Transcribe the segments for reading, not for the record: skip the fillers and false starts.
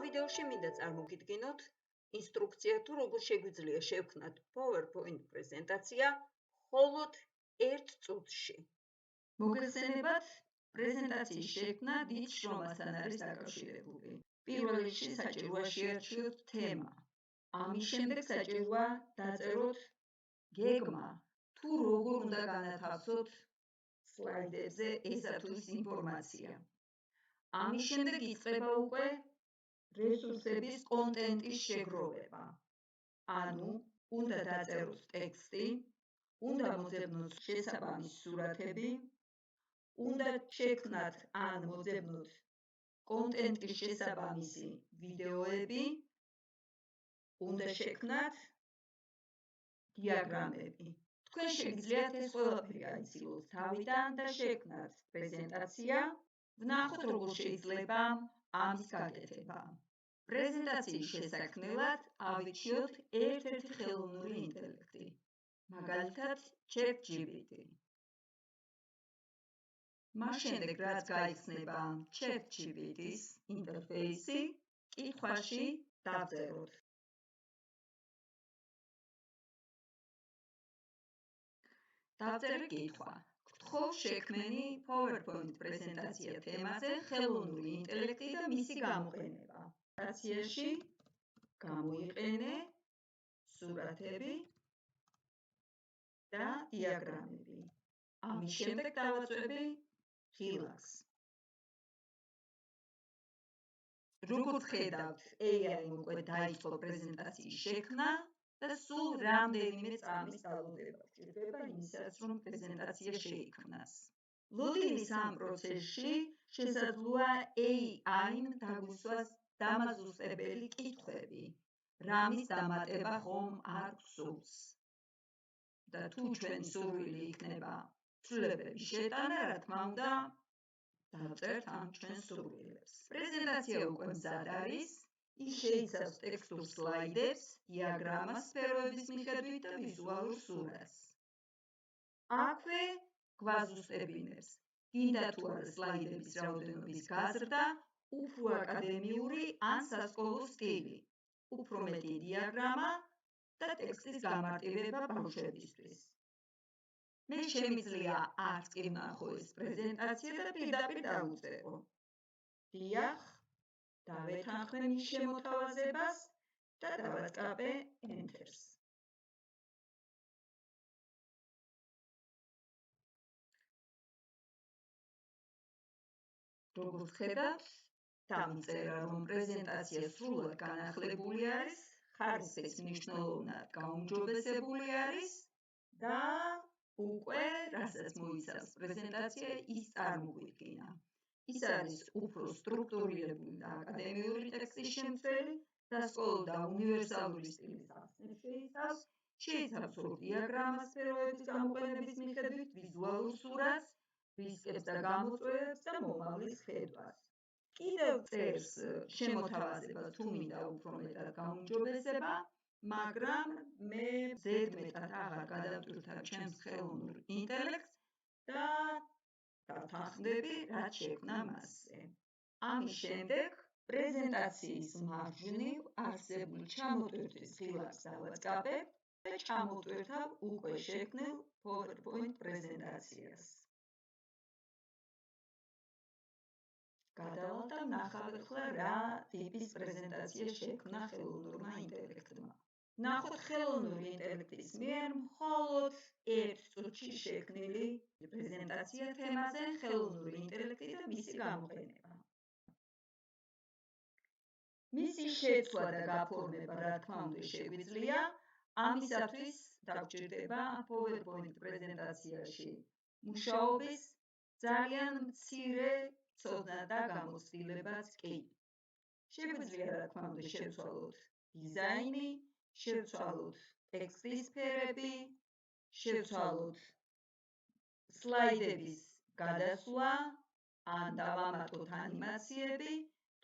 ვიდეოში მინდა წარმოგიდგინოთ ინსტრუქცია თუ როგორ შეგვიძლია შევქმნათ PowerPoint პრეზენტაცია მხოლოდ 1 წუთში. მოგეხსენებათ, პრეზენტაციის შექმნა დიდ შრომასთან არის დაკავშირებული. პირველ რიგში საჭიროა შეარჩიოთ თემა. ამის შემდეგ საჭიროა დაწეროთ გეგმა, თუ როგორ უნდა განათავსოთ სლაიდებზე ესა თუ ის ინფორმაცია. ამის შემდეგ იწყება უკვე რესურსების კონტენტის შეგროვება. ანუ, უნდა დაწეროთ ტექსტი, უნდა მოძებნოთ შესაბამისი სურათები, უნდა შექმნათ ან მოძებნოთ კონტენტის შესაბამისი ვიდეოები, უნდა შექმნათ დიაგრამები. თქვენ შეგიძლიათ ეს ყველაფერი აიცილოთ თავიდან და შექმნათ პრეზენტაცია, ვნახოთ როგორ შეიძლება ამის გაკეთება. პრეზენტაციის შესაქმნელად ავირჩიოთ ერთ-ერთი ხელოვნური ინტელექტი, მაგალითად ChatGPT. მას შემდეგ, რაც გაიხსნება ChatGPT-ის ინტერფეისი, კითხვაში დავწეროთ. დავწერე კითხვა. გთხოვ შექმენი PowerPoint პრეზენტაცია თემაზე ხელოვნური ინტელექტი და მისი გამოყენება. პრეზენტაციაში გამოიყენე სურათები და დიაგრამები. ამის შემდეგ დავაწვევი ღილაკს. როგორც ხედავთ, AI-მ უკვე დაიწყო პრეზენტაციის შექმნა და სულ რამდენიმე წამის დალოდება გვჭირდება იმისათვის, რომ პრეზენტაცია შეიქმნას. ლოდინის ამ პროცესში შესაძლოა AI-მ დაგვისვას დამაზუსტებელი კითხვები, რამის დამატება ხომ არ გსურს. და თუ ჩვენი სურვილი იქნება ცვლილებების შეტანა, რა თქმა უნდა, დავწერთ ამ ჩვენს სურვილებს. პრეზენტაცია უკვე მზად არის, ის შეიცავს ტექსტურ სლაიდებს, დიაგრამას სფეროების მიხედვით და ვიზუალურ სურათს. აქვე გვაზუსტებინებს, გინდა თუ არა სლაიდების რაოდენობის გაზრდა, უფრო აკადემიური ან სასკოლო სტილი, უფრო მეტი დიაგრამა და ტექსტის გამარტივება ბავშვებისთვის. მე შემიძლია არც კი ვნახო ეს პრეზენტაცია და პირდაპირ დავუწერო. დიახ, დავეთანხმე მის შემოთავაზებას და დავაწყაბე Enter-ს. როგორც ხედავთ, დავწერა, რომ პრეზენტაცია სრულად განახლებული არის, ხარისხიც მნიშვნელოვნად გაუმჯობესებული არის და უკვე, რასაც მოიცავს პრეზენტაცია, ის წარმოგვიდგინა. ის არის უფრო სტრუქტურირებული და აკადემიური ტექსტის შემცველი, სასკოლო და უნივერსალური სტილის ახსნებს შეიცავს, შეიცავს ორ დიაგრამას სფეროების გამოყენების მიხედვით, ვიზუალურ სურათს, რისკებს და გამოწვევებს და მომავლის ხედვას. კიდევ წერს შემოთავაზებას თუ მინდა უფრო მეტად გაუმჯობესება, მაგრამ მე ზედმეტად აღარ გადავტვირთებ ჩემს ხელოვნურ ინტელექტს და დავთანხმდები, რაც შექმნა მასზე. ამის შემდეგ პრეზენტაციის მარჯვნივ არსებული ჩამოტვირთვის ღილაკს დავაწყაბებ და ჩამოვტვირთავ უკვე შექმნილ PowerPoint პრეზენტაციას. გადავალ და ვნახავ ახლა რა ტიპის პრეზენტაცია შექმნა ხელოვნურმა ინტელექტმა. ვნახოთ ხელოვნური ინტელექტის მიერ მხოლოდ 1 წუთში შექმნილი პრეზენტაცია თემაზე ხელოვნური ინტელექტი და მისი გამოყენება. მისი შეცვლა და გაფორმება, რა თქმა უნდა, შეგვიძლია, ამისათვის დაგვჭირდება PowerPoint პრეზენტაციაში მუშაობის ძალიან მცირე ცოდნა და გამოცდილებაც კი. შეგვიძლია, რა თქმა უნდა, შევცვალოთ დიზაინი, შევცვალოთ ტექსტის ფერები, შევცვალოთ სლაიდების გადასვლა, ან დავამატოთ ანიმაციები,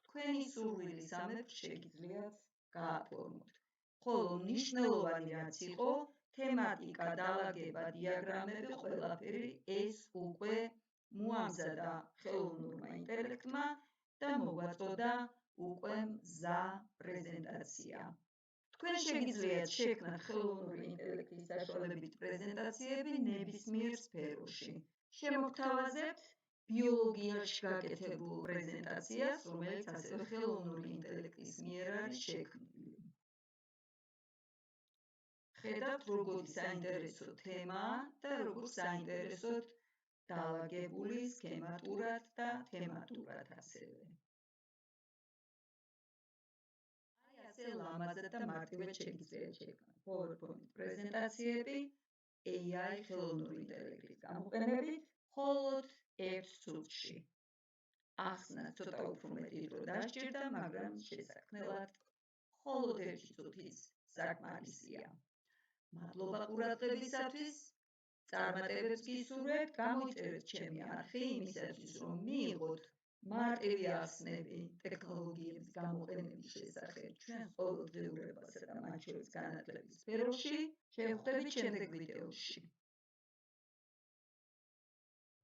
თქვენი სურვილის ამებრ შეგიძლიათ გააფორმოთ. ხოლო მნიშვნელოვანი რაც იყო, თემატიკა, დალაგება, დიაგრამები, ყველაფერი ეს უკვე მოამზადა ხელოვნურმა ინტელექტმა და მოგვაწოდა უკვე მზა პრეზენტაცია. თქვენ შეგიძლიათ შექმნათ ხელოვნური ინტელექტის საშუალებით პრეზენტაციები ნებისმიერ სფეროში. შემოგთავაზებთ ბიოლოგიაში გაკეთებულ პრეზენტაციას, რომელიც ასევე ხელოვნური ინტელექტის მიერ არის შექმნილი. ხედავთ, როგორი საინტერესო თემაა და როგორ საინტერესოდ დალაგებული სქემატურად და თემატურად ასევე. ასე ლამაზად და მარტივად შეგიძლიათ შექმნათ PowerPoint პრეზენტაციები AI ხელოვნური ინტელექტის გამოყენებით მხოლოდ 1 წუთში. ახსნათ ცოტა უფრო მეტი დრო დასჭირდა, მაგრამ შესაქმნელად მხოლოდ 1 წუთიც საკმარისია. მადლობა ყურადღებისათვის. წარმატებებს გისურვებთ, გამოიწერეთ ჩემი არხი იმისათვის, რომ მიიღოთ მარტივი ახსნები ტექნოლოგიების გამოყენების შესახებ ჩვენს ყოველდღიურებასა და მათ შორის განათლების სფეროში. შევხვდებით შემდეგ ვიდეოში.